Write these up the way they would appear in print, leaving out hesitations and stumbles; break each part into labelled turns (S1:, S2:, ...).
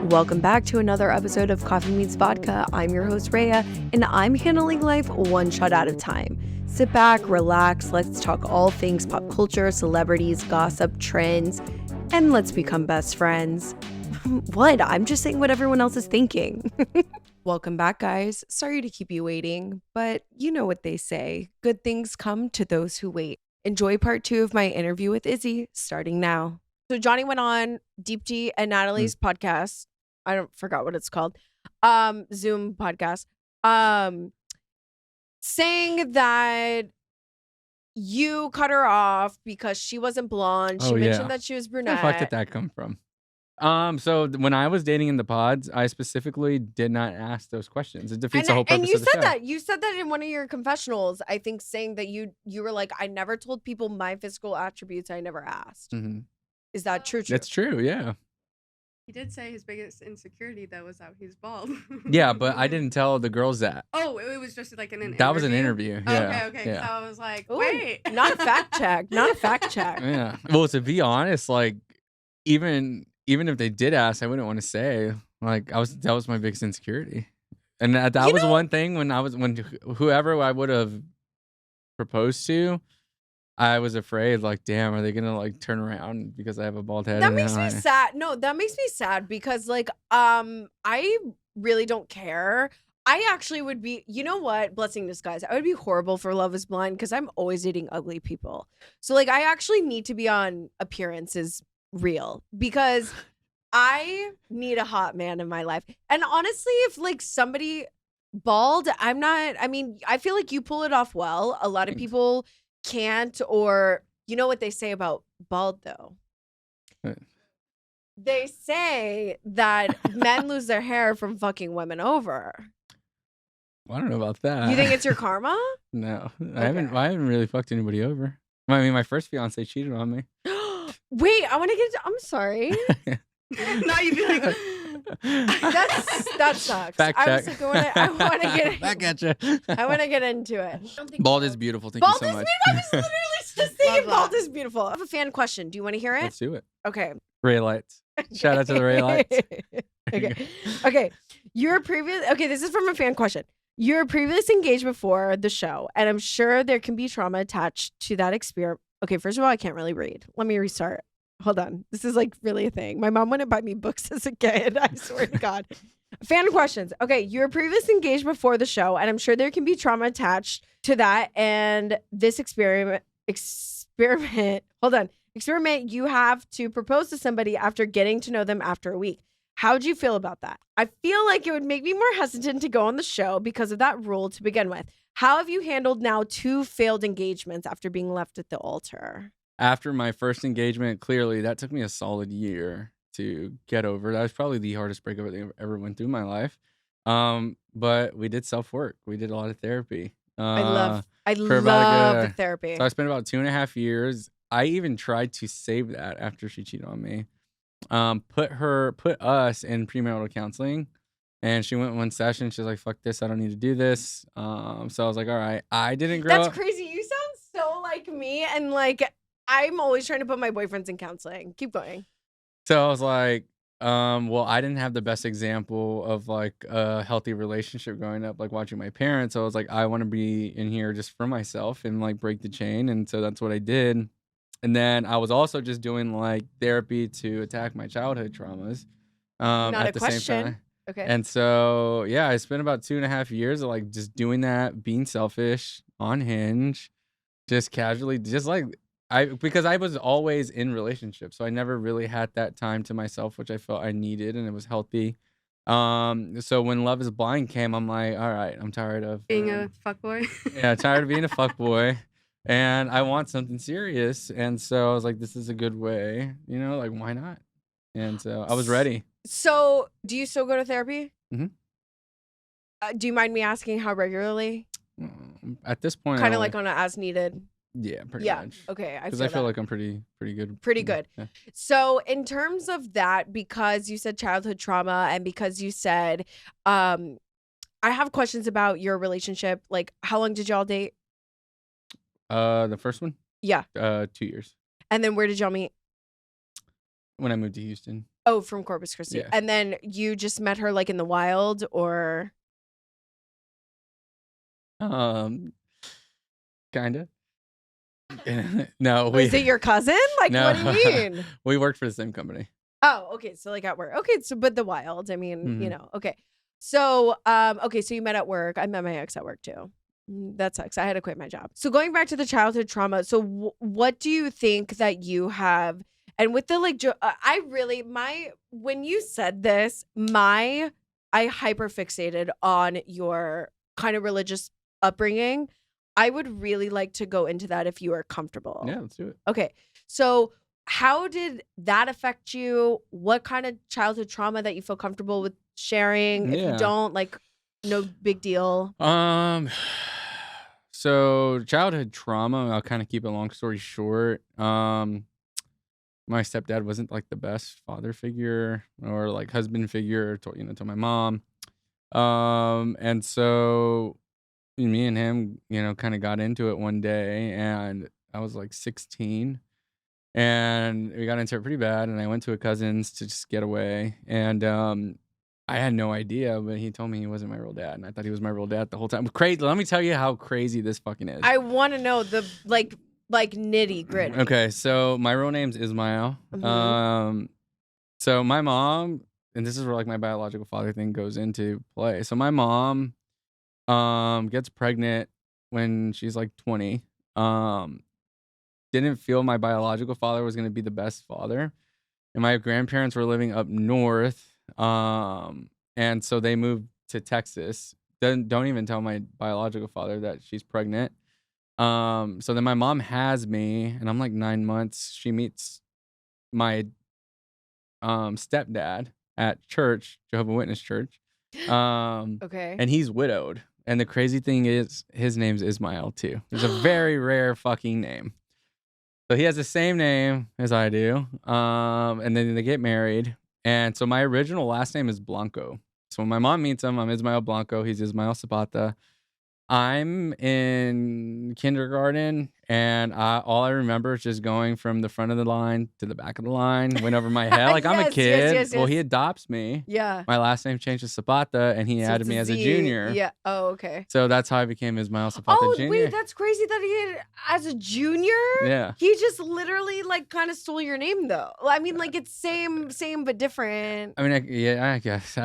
S1: Welcome back to another episode of Coffee Meets Vodka. I'm your host, Raya, and I'm handling life one shot at a time. Sit back, relax, let's talk all things pop culture, celebrities, gossip, trends, and let's become best friends. What? I'm just saying what everyone else is thinking. Welcome back, guys. Sorry to keep you waiting, but you know what they say. Good things come to those who wait. Enjoy part 2 of my interview with Izzy, starting now. So Johnie went on Deep D and Natalie's podcast. I don't forgot what it's called. Zoom podcast. Saying that you cut her off because she wasn't blonde. She mentioned that she was brunette.
S2: Where the fuck did that come from? So when I was dating in the pods, I specifically did not ask those questions. It defeats the whole purpose of the show.
S1: You said that in one of your confessionals, I think, saying that you were like, I never told people my physical attributes. I never asked.
S2: Mm-hmm.
S1: Is that true?
S2: That's true, yeah.
S3: He did say his biggest insecurity, though, was that he's bald.
S2: Yeah, but I didn't tell the girls that.
S3: Oh, it was just like an interview?
S2: That was an interview, yeah.
S3: Okay.
S2: Yeah.
S3: So I was like,
S1: Ooh,
S3: wait.
S1: Not a fact check.
S2: Yeah. Well, to be honest, like, even if they did ask, I wouldn't want to say. Like, that was my biggest insecurity. And that was one thing when whoever I would have proposed to, I was afraid, like, damn, are they gonna like turn around because I have a bald head?
S1: That makes me sad. No, that makes me sad because like I really don't care. I actually would be, you know what? Blessing in disguise. I would be horrible for Love is Blind because I'm always dating ugly people. So like I actually need to be on appearances real because I need a hot man in my life. And honestly, if like somebody bald, I feel like you pull it off well. A lot of people can't, or you know what they say about bald though?
S2: What?
S1: They say that men lose their hair from fucking women over.
S2: Well, I don't know about that.
S1: You think it's your karma?
S2: No,
S1: Okay.
S2: I haven't really fucked anybody over. I mean, my first fiance cheated on me.
S1: Wait, I want to get. I'm sorry.
S3: Now you'd be like,
S1: that sucks.
S2: Fact check.
S1: I want to get.
S2: Back at you.
S1: I want to get into it.
S2: Bald is beautiful. Thank you so much.
S1: Bald is beautiful. I'm just literally just thinking
S3: Love
S1: bald
S3: that.
S1: is beautiful. I have a fan question. Do you want to hear it?
S2: Let's do it.
S1: Okay.
S2: Ray lights. Shout out to the Ray lights.
S1: Okay. This is from a fan question. You were previously engaged before the show, and I'm sure there can be trauma attached to that experience. Okay, first of all, I can't really read. Let me restart. Hold on. This is like really a thing. My mom wouldn't buy me books as a kid. I swear to God. Fan questions. Okay, you were previously engaged before the show, and I'm sure there can be trauma attached to that. And this experiment, you have to propose to somebody after getting to know them after a week. How'd you feel about that? I feel like it would make me more hesitant to go on the show because of that rule to begin with. How have you handled now 2 failed engagements after being left at the altar?
S2: After my first engagement, clearly that took me a solid year to get over. That was probably the hardest breakup I ever went through in my life. But we did self-work. We did a lot of therapy.
S1: I love the therapy.
S2: So I spent about 2.5 years. I even tried to save that after she cheated on me. Put us in premarital counseling, and she went one session. She's like, "Fuck this! I don't need to do this." So I was like, "All right." I didn't grow up.
S1: That's crazy. You sound so like me, and like I'm always trying to put my boyfriends in counseling. Keep going.
S2: So I was like, well, I didn't have the best example of like a healthy relationship growing up, like watching my parents. So I was like, I want to be in here just for myself and like break the chain. And so that's what I did. And then I was also just doing like therapy to attack my childhood traumas. At the same time.
S1: Okay.
S2: And so, yeah, I spent about 2.5 years of like just doing that, being selfish on Hinge, just casually, just like, because I was always in relationships, so I never really had that time to myself, which I felt I needed, and it was healthy. So when Love is Blind came, I'm like, all right, I'm tired of
S3: being a fuckboy.
S2: Yeah, tired of being a fuckboy, and I want something serious. And so I was like, this is a good way, like why not? And so I was ready.
S1: So, do you still go to therapy?
S2: Mm-hmm.
S1: Do you mind me asking how regularly?
S2: At this point,
S1: Kind of like on an as needed.
S2: Yeah, pretty much.
S1: Okay,
S2: because I feel like I'm pretty good.
S1: Pretty good.
S2: Yeah.
S1: So in terms of that, because you said childhood trauma, and because you said, I have questions about your relationship. Like, how long did y'all date?
S2: The first one?
S1: Yeah.
S2: 2 years.
S1: And then where did y'all meet?
S2: when I moved to Houston.
S1: Oh, from Corpus Christi.
S2: Yeah.
S1: And then you just met her like in the wild, or?
S2: Kinda. No,
S1: Was it your cousin? Like,
S2: no.
S1: what do you mean?
S2: We worked for the same company.
S1: Oh, okay. So like at work. Okay. So, but the wild, I mean,
S2: Mhm.
S1: okay. So, okay. So you met at work. I met my ex at work too. That sucks. I had to quit my job. So going back to the childhood trauma. So what do you think that you have? And with the like, when you said this, I hyper fixated on your kind of religious upbringing. I would really like to go into that if you are comfortable.
S2: Yeah, let's do it.
S1: Okay. So how did that affect you? What kind of childhood trauma that you feel comfortable with sharing? If you
S2: Yeah.
S1: don't, like, no big deal.
S2: So childhood trauma, I'll kind of keep a long story short. My stepdad wasn't like the best father figure or like husband figure to my mom. And so me and him, kind of got into it one day, and I was like 16, and we got into it pretty bad, and I went to a cousin's to just get away, and I had no idea, but he told me he wasn't my real dad, and I thought he was my real dad the whole time. Crazy. Let me tell you how crazy this fucking is.
S1: I want to know the like nitty gritty.
S2: Okay, so my real name's Ismail. So my mom, and this is where like my biological father thing goes into play. So my mom gets pregnant when she's like 20. Didn't feel my biological father was going to be the best father, and my grandparents were living up north, and so they moved to Texas. Don't even tell my biological father that she's pregnant. So then my mom has me, and I'm like 9 months. She meets my stepdad at church, Jehovah Witness church.
S1: Okay.
S2: And he's widowed. And the crazy thing is, his name's Ismail too. It's a very rare fucking name. So he has the same name as I do. And then they get married. And so my original last name is Blanco. So when my mom meets him, I'm Ismael Blanco. He's Ismael Zapata. I'm in kindergarten, and all I remember is just going from the front of the line to the back of the line, went over my head. Like, I'm a
S1: Yes,
S2: kid.
S1: yes,
S2: Well,
S1: yes.
S2: he adopts me.
S1: Yeah.
S2: My last name changed to Zapata, and he
S1: So
S2: added
S1: it's
S2: me as a
S1: Z.
S2: junior.
S1: Yeah. Oh, okay.
S2: So that's how I became Ismael Zapata
S1: Oh,
S2: Jr.
S1: wait, that's crazy that he had, as a junior.
S2: Yeah.
S1: He just literally like kind of stole your name though. I mean, like it's same but different.
S2: I mean, I guess.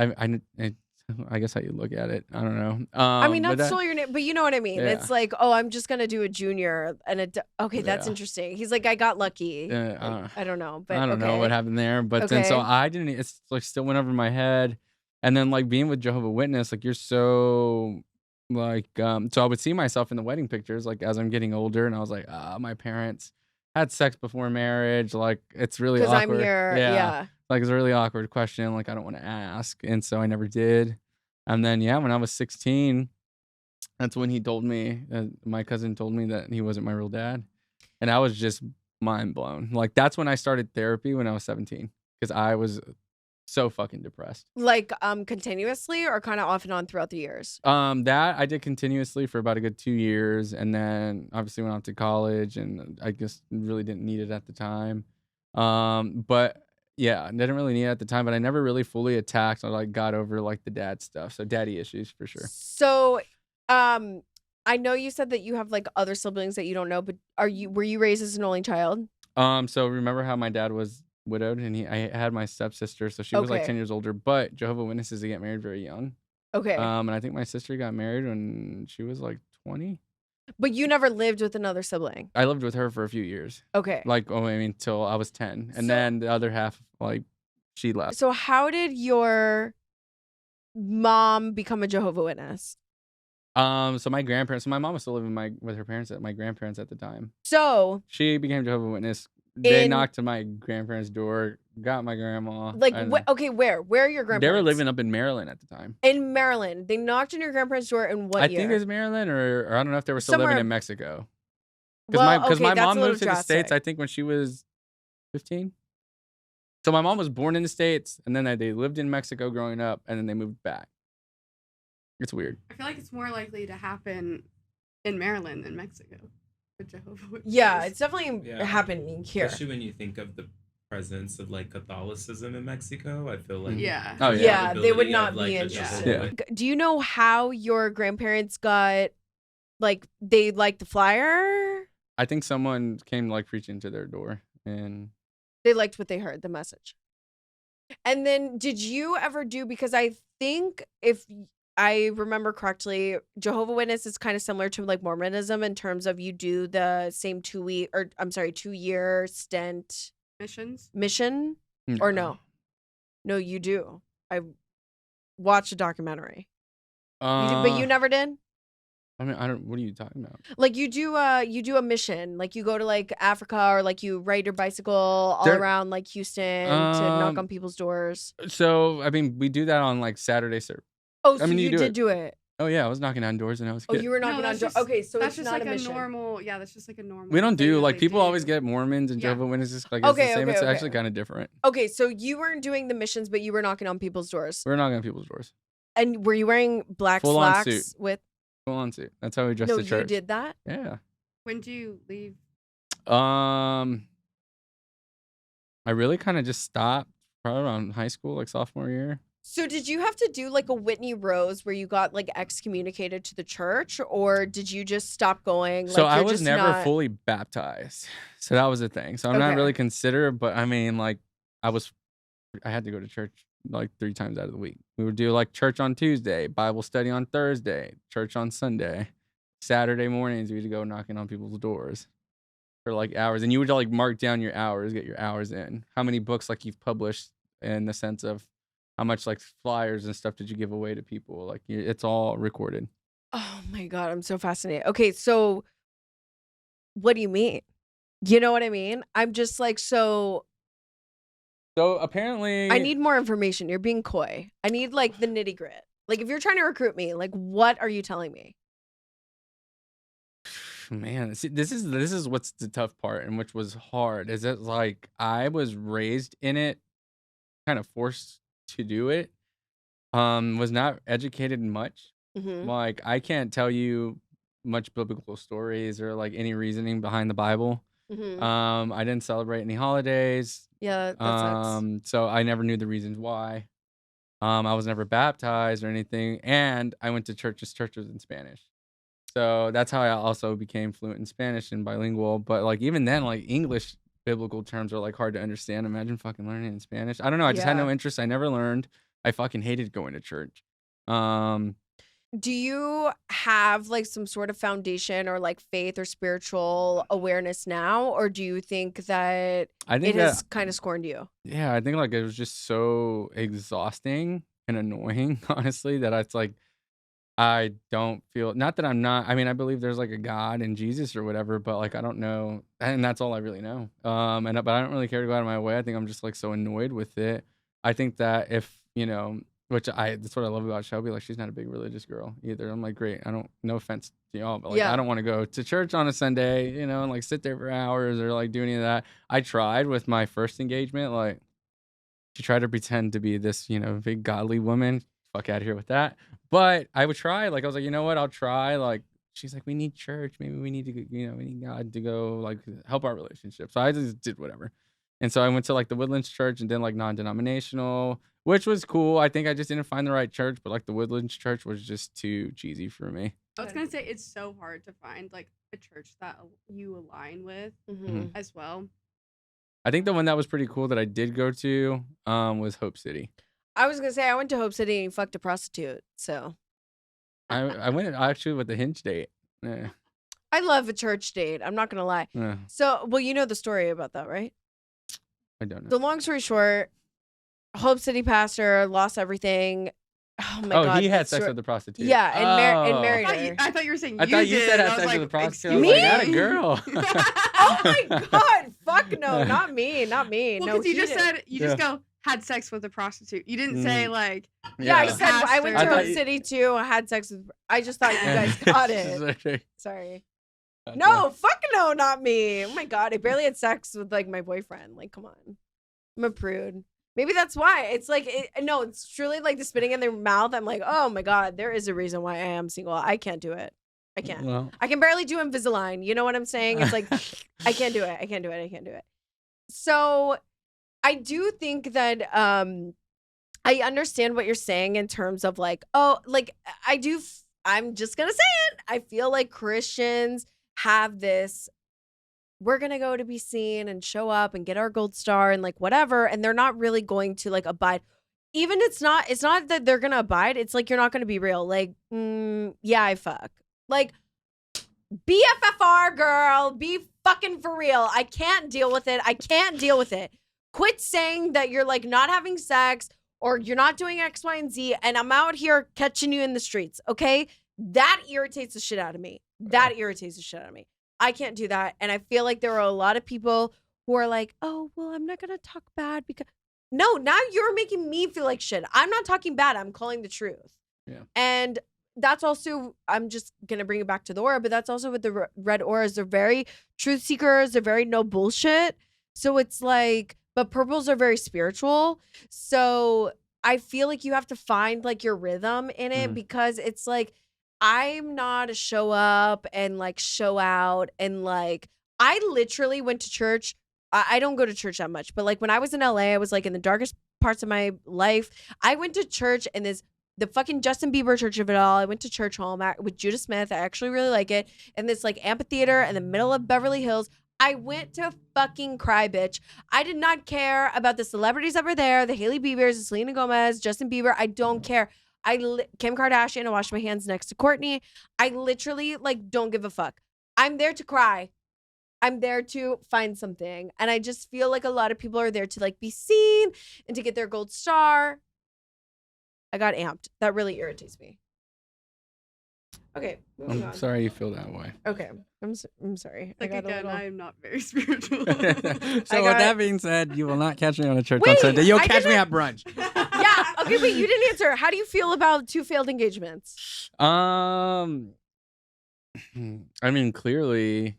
S2: I guess how you look at it. I don't know.
S1: I mean,
S2: but
S1: not stole your name, but you know what I mean.
S2: Yeah.
S1: It's like, oh, I'm just gonna do a junior and okay, that's
S2: Yeah.
S1: interesting. He's like, I got lucky.
S2: I
S1: I don't know, but
S2: don't know
S1: okay.
S2: what happened there, but then so
S1: Okay.
S2: I didn't. It's like still went over my head, and then like being with Jehovah Witness, like you're so like So I would see myself in the wedding pictures, like as I'm getting older, and I was like, my parents had sex before marriage. Like it's really
S1: Because
S2: awkward.
S1: I'm here. Yeah.
S2: Like it's a really awkward question. Like I don't want to ask, and so I never did. And then when I was 16, that's when he told me. My cousin told me that he wasn't my real dad, and I was just mind blown. Like that's when I started therapy when I was 17, because I was so fucking depressed.
S1: Like continuously or kind of off and on throughout the years.
S2: That I did continuously for about a good 2 years, and then obviously went off to college, and I just really didn't need it at the time. But yeah, I didn't really need it at the time, but I never really fully attacked or like got over like the dad stuff. So daddy issues for sure.
S1: So, I know you said that you have like other siblings that you don't know, but were you raised as an only child?
S2: So remember how my dad was widowed, and I had my stepsister, so she was like
S1: Okay.
S2: 10 years older, but Jehovah Witnesses, they get married very young.
S1: Okay.
S2: And I think my sister got married when she was like 20.
S1: But you never lived with another sibling.
S2: I lived with her for a few years.
S1: Okay.
S2: Like, till I was 10. And
S1: So-
S2: then the other half, like, she left.
S1: So how did your mom become a Jehovah Witness?
S2: So my grandparents, so my mom was still living with her parents, my grandparents at the time.
S1: So
S2: She became Jehovah Witness. They
S1: In-
S2: knocked on my grandparents' door, got my grandma.
S1: like,
S2: and
S1: where are your grandparents?
S2: they were living up in Maryland at the time.
S1: in Maryland. They knocked on your grandparents' door in what
S2: I
S1: year?
S2: think it was Maryland, or I don't know if they were still
S1: Somewhere-
S2: living in Mexico. Because
S1: Well,
S2: my
S1: okay, that's
S2: mom
S1: a little
S2: moved to the States,
S1: drastic.
S2: I think, when she was 15. So my mom was born in the States, and then they lived in Mexico growing up, and then they moved back. It's weird.
S3: I feel like it's more likely to happen in Maryland than Mexico. For Jehovah Witnesses.
S1: Yeah, it's definitely
S4: Yeah.
S1: happening here.
S4: Especially when you think of the presence of like Catholicism in Mexico. I feel like
S3: Yeah.
S2: Oh,
S1: Yeah, they would
S4: availability
S1: not
S4: of,
S1: be
S4: like, a
S1: interested.
S4: Jehovah
S1: Do you know how your grandparents got, like, they liked the flyer?
S2: I think someone came like preaching to their door, and
S1: They liked what they heard, the message. And then did you ever do, because I think if I remember correctly, Jehovah Witness is kind of similar to like Mormonism in terms of you do the same 2-year stint
S3: Missions.
S1: mission, or no? No, you do. I watched a documentary. You did, but you never did?
S2: I mean, I don't. What are you talking about?
S1: Like you do a mission, like you go to like Africa, or like you ride your bicycle all
S2: There-
S1: around like Houston to knock on people's doors.
S2: So I mean, we do that on like Saturday service.
S1: Oh,
S2: I
S1: so
S2: mean,
S1: you
S2: you do
S1: did
S2: it.
S1: do it.
S2: Oh yeah, I was knocking on doors when I was a
S1: Oh,
S2: kid.
S1: you were knocking on
S3: that's
S1: doors.
S3: just-
S1: Okay, so
S3: that's
S1: it's
S3: just
S1: not
S3: like
S1: a mission.
S3: normal. Yeah, that's just like a normal.
S2: We don't
S3: thing
S2: do
S3: that
S2: like
S3: they
S2: people always
S3: do.
S2: get Mormons and
S3: Yeah.
S2: Jehovah Witnesses. Like it's the same. It's
S1: Okay.
S2: actually kind of different.
S1: Okay, so you weren't doing the missions, but you were knocking on people's doors.
S2: We're knocking on people's doors.
S1: And were you wearing black
S2: Full on
S1: slacks
S2: suit.
S1: with?
S2: Full on suit. That's how we dress
S1: No,
S2: to church.
S1: you did that.
S2: Yeah.
S3: When do you leave?
S2: I really kind of just stopped probably around high school, like sophomore year.
S1: So did you have to do like a Whitney Rose where you got like excommunicated to the church, or did you just stop going?
S2: So
S1: like,
S2: I
S1: you're
S2: was
S1: just
S2: never
S1: not...
S2: fully baptized. So that was the thing. So I'm not
S1: Okay.
S2: really considered, but I mean, like I had to go to church like 3 times out of the week. We would do like church on Tuesday, Bible study on Thursday, church on Sunday. Saturday mornings, we'd go knocking on people's doors for like hours. And you would like mark down your hours, get your hours in. How many books like you've published, in the sense of how much like flyers and stuff did you give away to people. Like it's all recorded.
S1: Oh my God, I'm so fascinated. Okay, so what do you mean? You know what I mean? I'm just like, so
S2: So apparently
S1: I need more information. You're being coy. I need like the nitty grit. Like if you're trying to recruit me, like what are you telling me?
S2: Man, see, this is what's the tough part, and which was hard, is that like I was raised in it, kind of forced to do it. Was not educated much.
S1: Mm-hmm.
S2: Like I can't tell you much biblical stories or like any reasoning behind the Bible.
S1: Mm-hmm.
S2: I didn't celebrate any holidays.
S1: Yeah, that sucks.
S2: So I never knew the reasons why. I was never baptized or anything, and I went to churches in Spanish. So that's how I also became fluent in Spanish and bilingual. But like even then, like English biblical terms are like hard to understand. Imagine fucking learning in Spanish. I don't know. I just had no
S1: Yeah.
S2: interest. I never learned. I fucking hated going to church.
S1: Do you have like some sort of foundation or like faith or spiritual awareness now, or do you think that
S2: I
S1: it
S2: think
S1: has
S2: that
S1: kind of scorned you?
S2: yeah, I think like it was just so exhausting and annoying, honestly, that it's like I don't feel, not that I'm not, I mean, I believe there's like a God and Jesus or whatever, but like I don't know, and that's all I really know. But I don't really care to go out of my way. I think I'm just like so annoyed with it. I think that if, that's what I love about Shelby, like she's not a big religious girl either. I'm like, great, no offense to y'all, but like
S1: Yeah.
S2: I don't want to go to church on a Sunday, and like sit there for hours or like do any of that. I tried with my first engagement, like she tried to pretend to be this, big godly woman. Fuck out of here with that. But I would try. Like I was like, you know what? I'll try. Like she's like, we need church. Maybe we need to, we need God to go like help our relationship. So I just did whatever. And so I went to like the Woodlands church and then like non-denominational, which was cool. I think I just didn't find the right church, but like the Woodlands church was just too cheesy for me.
S3: I was gonna say it's so hard to find like a church that you align with
S1: Mm-hmm.
S3: as well.
S2: I think the one that was pretty cool that I did go to was Hope City.
S1: I was gonna say I went to Hope City and you fucked a prostitute. So
S2: I went actually with the hinge date. Yeah.
S1: I love a church date. I'm not gonna lie.
S2: Yeah,
S1: So, well, you know the story about that, right?
S2: I don't know.
S1: The long story short, Hope City pastor lost everything. Oh my God!
S2: He had
S1: that
S2: sex
S1: story-
S2: with the prostitute.
S1: Yeah, and
S2: Oh.
S1: married her.
S3: I thought you were saying
S2: I thought you said
S3: did.
S2: had
S3: I was
S2: sex
S3: like,
S2: with a prostitute.
S3: excuse
S2: I was like,
S1: Me?
S2: not a girl.
S1: Oh my God! Fuck no, not me, not me.
S3: Well,
S1: no,
S3: because you
S1: he
S3: just
S1: did.
S3: said you just go had sex with a prostitute. You didn't say like
S1: Yeah, I said I went to
S3: Pastor.
S1: Hope City too. I had sex with. I just thought you guys got it. Sorry. No, fuck no, not me. Oh my God, I barely had sex with like my boyfriend. Like, come on, I'm a prude. Maybe that's why. It's like, no, it's truly like the spitting in their mouth. I'm like, oh my God, there is a reason why I am single. I can't do it. I can't.
S2: Well,
S1: I can barely do Invisalign. You know what I'm saying? It's like, I can't do it. I can't do it. I can't do it. So I do think that I understand what you're saying in terms of like, oh, like I'm just gonna say it. I feel like Christians have this, we're gonna go to be seen and show up and get our gold star and like whatever, and they're not really going to like abide. Even it's not that they're gonna abide, it's like you're not gonna be real. Like, yeah, I fuck. Like, BFFR, girl, be fucking for real. I can't deal with it. Quit saying that you're like not having sex or you're not doing X, Y, and Z, and I'm out here catching you in the streets, okay? That irritates the shit out of me. I can't do that. And I feel like there are a lot of people who are like, oh, well, I'm not going to talk bad because... No, now you're making me feel like shit. I'm not talking bad. I'm calling the truth.
S2: Yeah.
S1: And that's also, I'm just going to bring it back to the aura, but that's also with the red auras. They're very truth seekers. They're very no bullshit. So it's like, but purples are very spiritual. So I feel like you have to find like your rhythm in it because it's like, I'm not a show up and like show out. And like, I literally went to church. I don't go to church that much, but like when I was in LA, I was like in the darkest parts of my life. I went to church in the fucking Justin Bieber church of it all. I went to church home with Judah Smith. I actually really like it. And this like amphitheater in the middle of Beverly Hills. I went to fucking cry, bitch. I did not care about the celebrities that were there, the Hailey Biebers, the Selena Gomez, Justin Bieber. I don't care. Kim Kardashian, I washed my hands next to Courtney. I literally like don't give a fuck. I'm there to cry. I'm there to find something. And I just feel like a lot of people are there to like be seen and to get their gold star. I got amped. That really irritates me. Okay.
S2: I'm sorry you feel that way.
S1: Okay. I'm sorry.
S3: Like again, I am not very spiritual.
S2: So with that being said, you will not catch me on a church
S1: Wait,
S2: on Sunday. You'll catch me
S1: didn't-
S2: at brunch.
S1: Yeah. Okay, wait, you didn't answer. How do you feel about 2 failed engagements?
S2: I mean, clearly,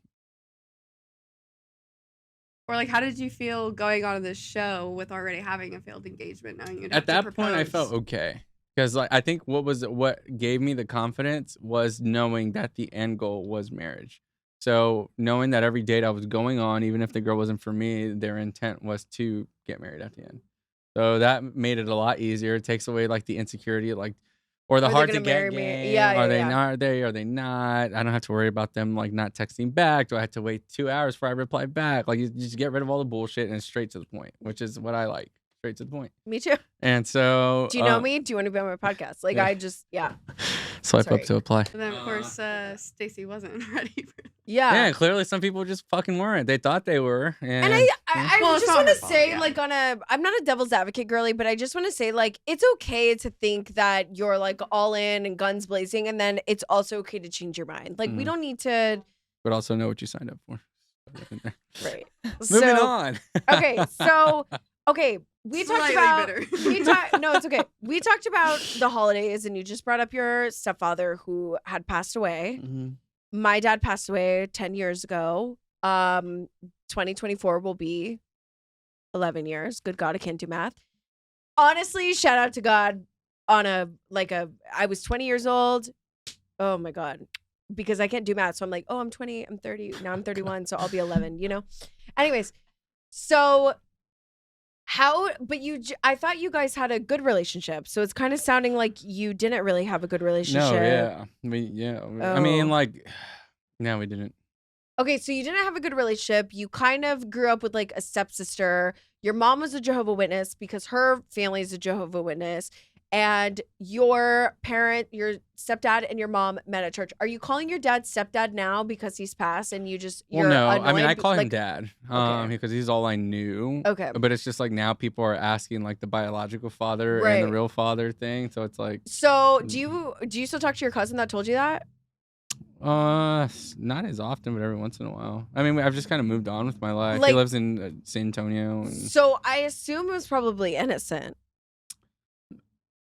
S3: Or like, how did you feel going on this show with already having a failed engagement, knowing you'd have
S2: at that
S3: to
S2: point, I felt
S3: propose?
S2: okay. Because like I think what gave me the confidence was knowing that the end goal was marriage. So knowing that every date I was going on, even if the girl wasn't for me, their intent was to get married at the end. So that made it a lot easier. It takes away like the insecurity, like or the
S1: Are they
S2: hard to
S1: gonna
S2: get
S1: marry me?
S2: game.
S1: Yeah,
S2: Are they
S1: yeah.
S2: not? Are they not? I don't have to worry about them like not texting back. Do I have to wait 2 hours before I reply back? Like you just get rid of all the bullshit and straight to the point, which is what I like. Straight to the point.
S1: Me too.
S2: And so
S1: Do you know me? Do you want to be on my podcast? Like,
S2: yeah.
S1: I just, yeah.
S2: Swipe
S1: Sorry.
S2: up to apply.
S3: And then of course, Stacey wasn't ready for that.
S2: Yeah, clearly some people just fucking weren't. They thought they were.
S1: And I
S3: Well, it's
S1: just
S3: not
S1: want
S3: her
S1: to
S3: fault,
S1: say,
S3: yeah.
S1: like, I'm not a devil's advocate girly, but I just want to say, like, it's okay to think that you're, like, all in and guns blazing, and then it's also okay to change your mind. Like, we don't need to...
S2: But also know what you signed up for.
S1: Right.
S2: Moving on.
S1: Okay, we talked
S3: Slightly
S1: about...
S3: bitter.
S1: No, it's okay. We talked about the holidays, and you just brought up your stepfather who had passed away. My dad passed away 10 years ago. 2024 will be 11 years. Good God, I can't do math. Honestly, shout out to God on I was 20 years old. Oh my God. Because I can't do math. So I'm like, oh, I'm 20, I'm 30. Now I'm 31. So I'll be 11, you know? Anyways, so I thought you guys had a good relationship. So it's kind of sounding like you didn't really have a good relationship.
S2: No, yeah. I mean, like, no, we didn't.
S1: Okay, so you didn't have a good relationship. You kind of grew up with like a stepsister. Your mom was a Jehovah Witness because her family is a Jehovah Witness. And your stepdad and your mom met at church. Are you calling your dad stepdad now because he's passed and you're
S2: No, I mean,
S1: annoyed?
S2: I call him
S1: Like,
S2: dad
S1: okay.
S2: because he's all I knew.
S1: Okay.
S2: But it's just like now people are asking like the biological father and
S1: Right.
S2: the real father thing. So it's like.
S1: So do you still talk to your cousin that told you that?
S2: Not as often, but every once in a while. I mean, I've just kind of moved on with my life.
S1: Like-
S2: He lives in San Antonio. And,
S1: So I assume it was probably innocent.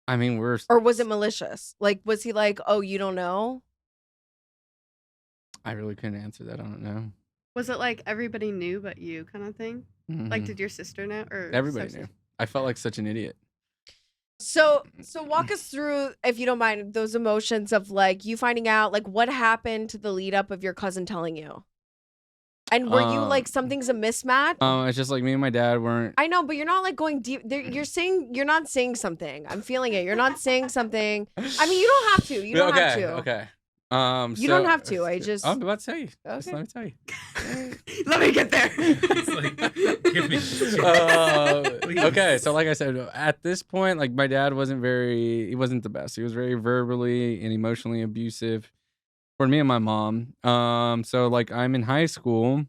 S2: I mean, we're.
S1: Or was it malicious? Like, was he like, oh, you don't know?
S2: I really couldn't answer that. I don't know.
S3: Was it like everybody knew but you kind of thing? Like,
S2: Mhm.
S3: did your sister know or
S2: Everybody
S3: stepsister?
S2: knew. I felt like such an idiot.
S1: So walk us through, if you don't mind, those emotions of like you finding out, like what happened to the lead up of your cousin telling you. And were you like something's a mismatch?
S2: It's just like me and my dad weren't.
S1: I know, but you're not like going deep. You're not saying something. I'm feeling it. You're not saying something. I mean, you don't have to. You don't have to.
S2: Okay.
S1: You don't have to. I just.
S2: I'm about to tell you.
S1: Okay.
S2: Just let me tell you.
S3: Let me get there.
S4: It's like, give me this chance. Please.
S2: Okay, so like I said, at this point, like my dad he wasn't the best. He was very verbally and emotionally abusive for me and my mom. So like I'm in high school,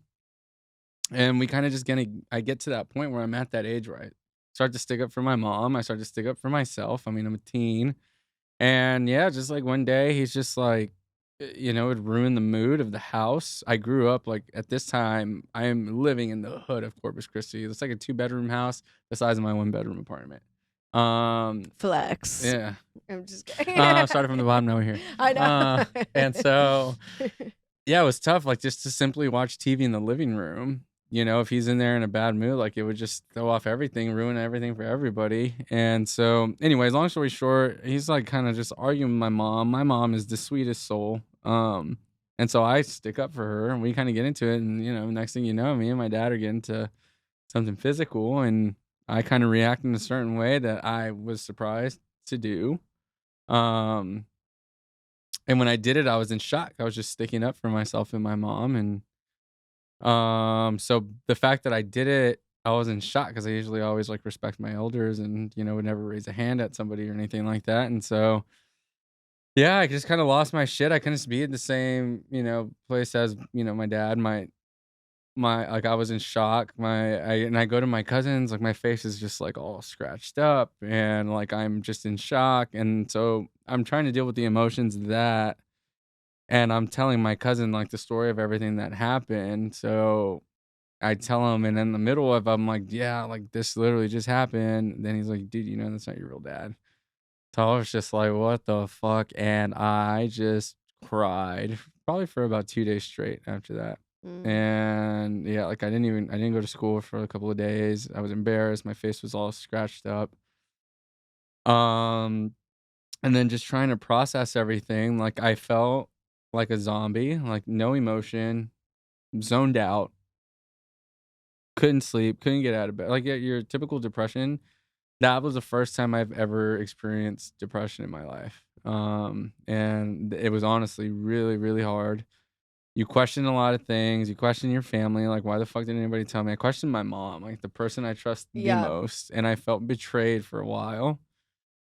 S2: and we kind of just I get to that point where I'm at that age where I start to stick up for my mom. I start to stick up for myself. I mean, I'm a teen. And yeah, just like one day, he's just like, it ruined the mood of the house. I grew up like at this time, I am living in the hood of Corpus Christi. It's like a 2-bedroom house the size of my 1-bedroom apartment.
S1: Flex.
S2: Yeah.
S1: I'm just kidding.
S2: Started from the bottom, now we're here.
S1: I know.
S2: And so, yeah, it was tough, like just to simply watch TV in the living room. If he's in there in a bad mood, like it would just throw off everything, ruin everything for everybody. And so, anyways, long story short, he's like kind of just arguing with my mom. My mom is the sweetest soul. And so I stick up for her, and we kind of get into it. And, next thing you know, me and my dad are getting to something physical, and I kind of react in a certain way that I was surprised to do. And when I did it, I was in shock. I was just sticking up for myself and my mom. And so the fact that I did it, I was in shock because I usually always like respect my elders and, would never raise a hand at somebody or anything like that. And so, yeah, I just kind of lost my shit. I couldn't be in the same, place as, my dad, like I was in shock. And I go to my cousins, like my face is just like all scratched up and like I'm just in shock. And so I'm trying to deal with the emotions of that. And I'm telling my cousin like the story of everything that happened. So I tell him, and in the middle of I'm like, yeah, like this literally just happened. Then he's like, dude, that's not your real dad. So I was just like, what the fuck? And I just cried probably for about 2 days straight after that. And yeah, like I didn't go to school for a couple of days. I was embarrassed. My face was all scratched up. And then just trying to process everything, like I felt like a zombie, like no emotion, zoned out, couldn't sleep, couldn't get out of bed. Like your typical depression. That was the first time I've ever experienced depression in my life. And it was honestly really, really hard. You question a lot of things. You question your family. Like, why the fuck didn't anybody tell me? I questioned my mom, like the person I trust the most. And I felt betrayed for a while.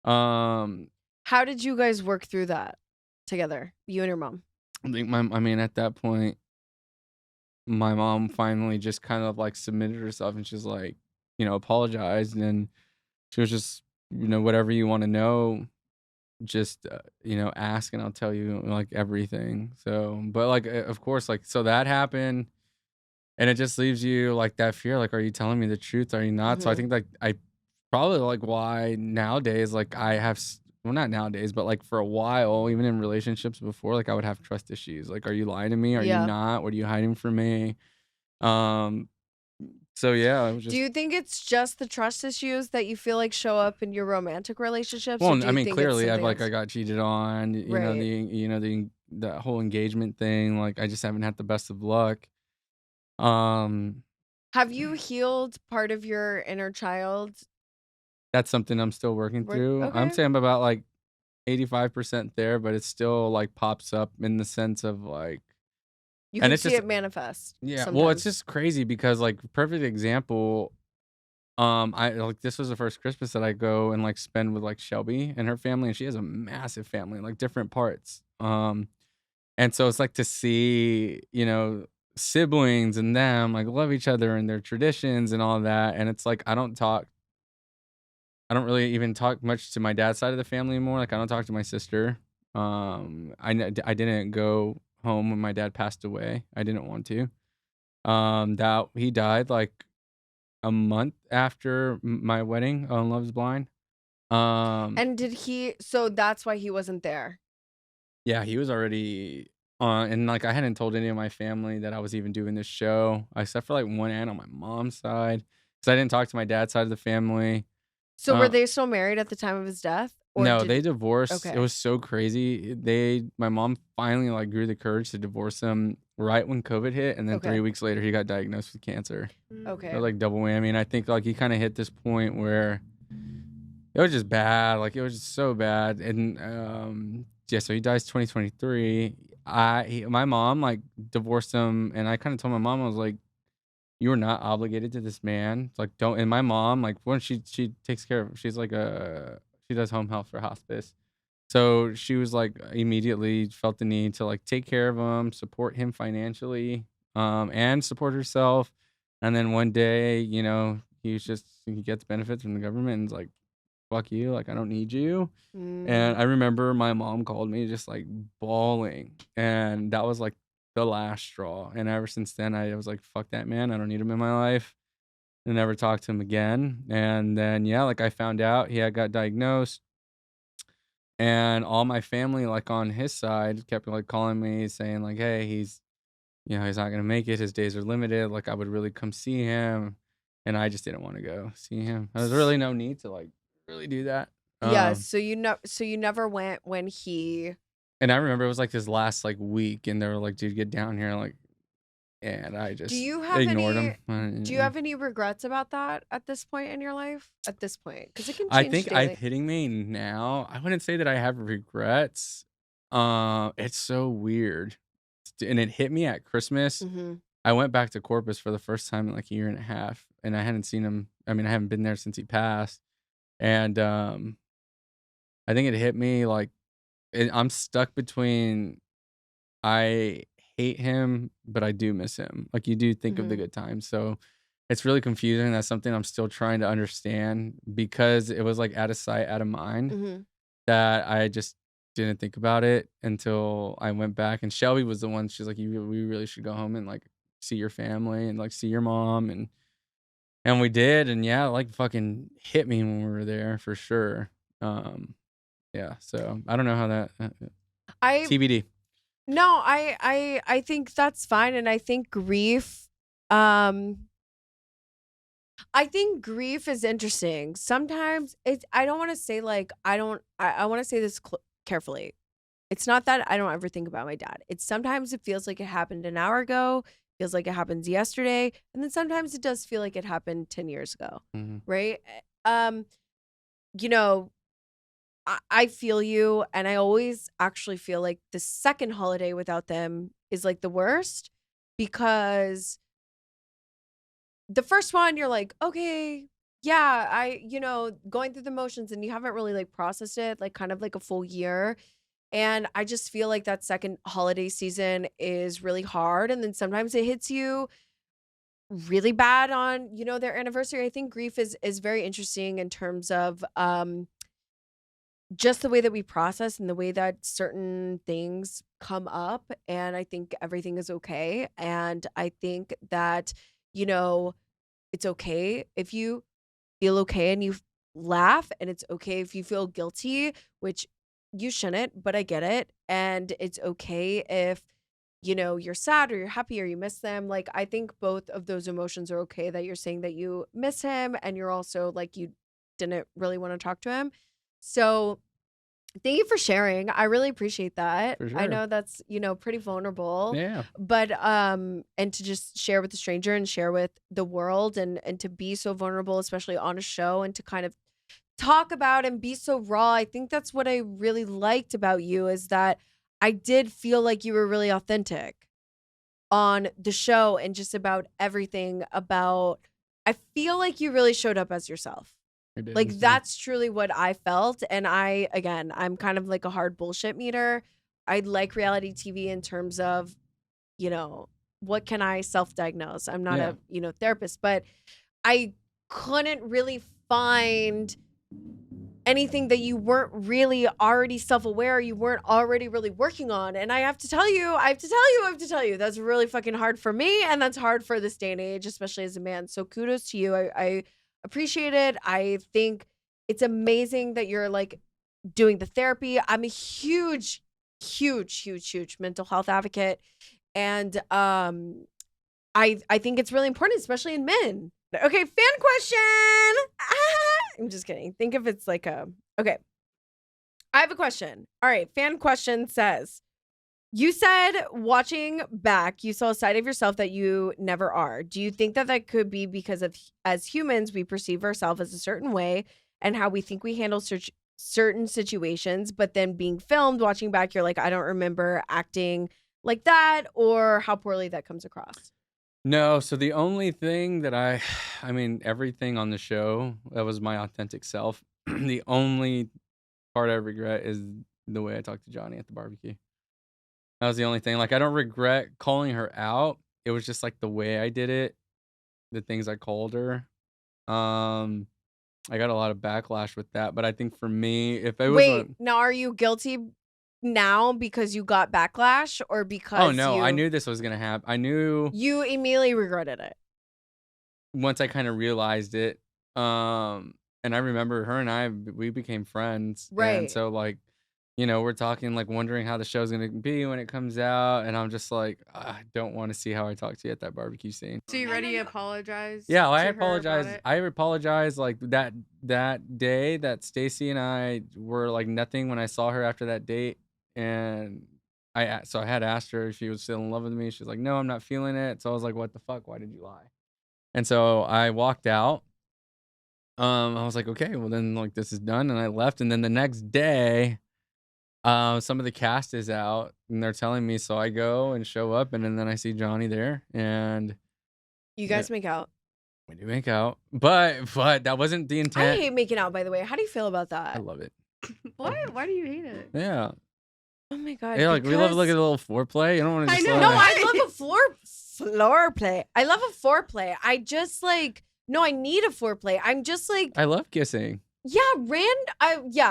S1: How did you guys work through that together, you and your mom?
S2: I think at that point, my mom finally just kind of like submitted herself and she's like, apologized. And she was just, whatever you want to know, just, ask and I'll tell you like everything. So, but like, of course, like, so that happened and it just leaves you like that fear. Like, are you telling me the truth? Are you not? So I think like I probably like why nowadays, like I have, well, not nowadays, but like for a while, even in relationships before, like I would have trust issues. Like, are you lying to me? Are you not? What are you hiding from me? So yeah, it was just.
S1: Do you think it's just the trust issues that you feel like show up in your romantic relationships?
S2: Well, I mean, clearly, I got cheated on.
S1: Right.
S2: The whole engagement thing. Like, I just haven't had the best of luck.
S1: Have you healed part of your inner child?
S2: That's something I'm still working through. I'm
S1: Okay.
S2: saying I'm about like 85% there, but it still like pops up in the sense of like.
S1: You
S2: And
S1: can
S2: it's
S1: see
S2: just-
S1: it manifest.
S2: Yeah,
S1: sometimes.
S2: well, it's just crazy because like perfect example. I like this was the first Christmas that I go and like spend with like Shelby and her family, and she has a massive family, like different parts. And so it's like to see, siblings and them like love each other and their traditions and all that. And it's like I don't really even talk much to my dad's side of the family anymore. Like I don't talk to my sister. I didn't go home when my dad passed away. I didn't want to. That he died like a month after my wedding on Love's Blind.
S1: And did he? So that's why he wasn't there.
S2: Yeah, he was already on, and like I hadn't told any of my family that I was even doing this show, except for like one aunt on my mom's side, because I didn't talk to my dad's side of the family.
S1: So were they still married at the time of his death? Or
S2: No, they divorced.
S1: Okay.
S2: It was so crazy. My mom finally like grew the courage to divorce him right when COVID hit, and then
S1: Okay.
S2: 3 weeks later he got diagnosed with cancer.
S1: Okay.
S2: So like double whammy, and I think like he kind of hit this point where it was just bad. Like it was just so bad, and yeah. So he dies 2023. My mom like divorced him, and I kind of told my mom, I was like, you are not obligated to this man. It's like don't. And my mom, like when she takes care of, she's like she does home health for hospice. So she was like immediately felt the need to like take care of him, support him financially, and support herself. And then one day, he gets benefits from the government and is like, fuck you, like I don't need you. And I remember my mom called me just like bawling. And that was like the last straw. And ever since then I was like, fuck that man. I don't need him in my life. And never talked to him again. And then yeah, like I found out he had got diagnosed. And all my family, like on his side, kept like calling me saying, like, hey, he's not gonna make it. His days are limited. Like I would really come see him. And I just didn't want to go see him. There was really no need to like really do that.
S1: Yeah. So you never went when he.
S2: And I remember it was like his last like week, and they were like, "Dude, get down here!" Like, and I just ignored him.
S1: Do you have any regrets about that at this point in your life? At this point, because it can change.
S2: I think
S1: daily.
S2: I'm hitting me now. I wouldn't say that I have regrets. It's so weird, and it hit me at Christmas.
S1: Mm-hmm.
S2: I went back to Corpus for the first time in like a year and a half, and I hadn't seen him. I mean, I haven't been there since he passed, and I think it hit me like I'm stuck between I hate him, but I do miss him. Like you do think of the
S1: Mhm.
S2: good times. So it's really confusing. That's something I'm still trying to understand because it was like out of sight, out of mind
S1: Mm-hmm.
S2: that I just didn't think about it until I went back. And Shelby was the one, she's like, we really should go home and like see your family and like see your mom. And we did. And yeah, like fucking hit me when we were there for sure. Yeah. So I don't know how that
S1: I
S2: TBD.
S1: No, I think that's fine, and I think grief. I think grief is interesting. Sometimes it's. I don't want to say like I don't. I want to say this carefully. It's not that I don't ever think about my dad. It's sometimes it feels like it happened an hour ago. Feels like it happens yesterday, and then sometimes it does feel like it happened 10 years ago.
S2: Mm-hmm.
S1: Right? You know. I feel you, and I always actually feel like the second holiday without them is like the worst because the first one you're like, okay, yeah, going through the motions and you haven't really like processed it like kind of like a full year. And I just feel like that second holiday season is really hard. And then sometimes it hits you really bad on, their anniversary. I think grief is very interesting in terms of just the way that we process and the way that certain things come up. And I think everything is okay. And I think that, it's okay if you feel okay and you laugh, and it's okay if you feel guilty, which you shouldn't, but I get it. And it's okay if, you're sad or you're happy or you miss them. Like, I think both of those emotions are okay, that you're saying that you miss him and you're also like, you didn't really want to talk to him. So thank you for sharing. I really appreciate that.
S2: For
S1: I
S2: sure.
S1: know that's, pretty vulnerable.
S2: Yeah.
S1: But and to just share with a stranger and share with the world and to be so vulnerable, especially on a show, and to kind of talk about and be so raw. I think that's what I really liked about you, is that I did feel like you were really authentic on the show and just about everything about. I feel like you really showed up as yourself. Like, that's truly what I felt. And I'm kind of like a hard bullshit meter. I like reality TV in terms of, what can I self-diagnose? I'm not a, therapist, but I couldn't really find anything that you weren't really already self-aware, you weren't already really working on. And I have to tell you, that's really fucking hard for me. And that's hard for this day and age, especially as a man. So kudos to you. I appreciate it. I think it's amazing that you're like doing the therapy. I'm a huge mental health advocate. And I think it's really important, especially in men. Okay, fan question. I'm just kidding. Think if it's like okay. I have a question. All right, fan question says, You said watching back, you saw a side of yourself that you never are. Do you think that that could be because of, as humans, we perceive ourselves as a certain way and how we think we handle certain situations, but then being filmed, watching back, you're like, I don't remember acting like that, or how poorly that comes across?
S2: No, so the only thing that I mean, everything on the show, that was my authentic self. The only part I regret is the way I talked to Johnie at the barbecue. That was the only thing. Like, I don't regret calling her out. It was just like the way I did it, the things I called her. Um, I got a lot of backlash with that, but I think for me, if it was
S1: Wait, now are you guilty now because you got backlash, or because
S2: oh no, I knew this was gonna happen. I knew
S1: you immediately regretted it?
S2: once I kind of realized it. And I remember her and we became friends. And
S1: Right.
S2: so like, we're talking, like wondering how the show's gonna be when it comes out, and I'm just like, I don't want to see how I talk to you at that barbecue scene.
S3: So you ready to apologize?
S2: Yeah, well,
S3: to
S2: I
S3: her about
S2: apologize.
S3: it?
S2: I apologize like that day that Stacy and I were like nothing when I saw her after that date, and I had asked her if she was still in love with me. She's like, no, I'm not feeling it. So I was like, what the fuck? Why did you lie? And so I walked out. I was like, okay, well then like this is done, and I left. And then the next day, some of the cast is out, and they're telling me, so I go and show up, and then I see Johnie there, and
S1: You guys make out.
S2: we do make out, but that wasn't the
S1: I
S2: intent.
S1: hate making out, by the way. How do you feel about
S2: I
S1: that?
S2: love it.
S3: Why do you hate it?
S2: Yeah,
S1: Oh my god.
S2: yeah, like we love
S1: because-
S2: like a little foreplay. You don't want to
S3: I
S2: just
S3: know.
S2: let
S1: No,
S2: it-
S1: I love a floor play. I love a foreplay. I just like I need a foreplay. I'm just like
S2: I love kissing.
S1: yeah,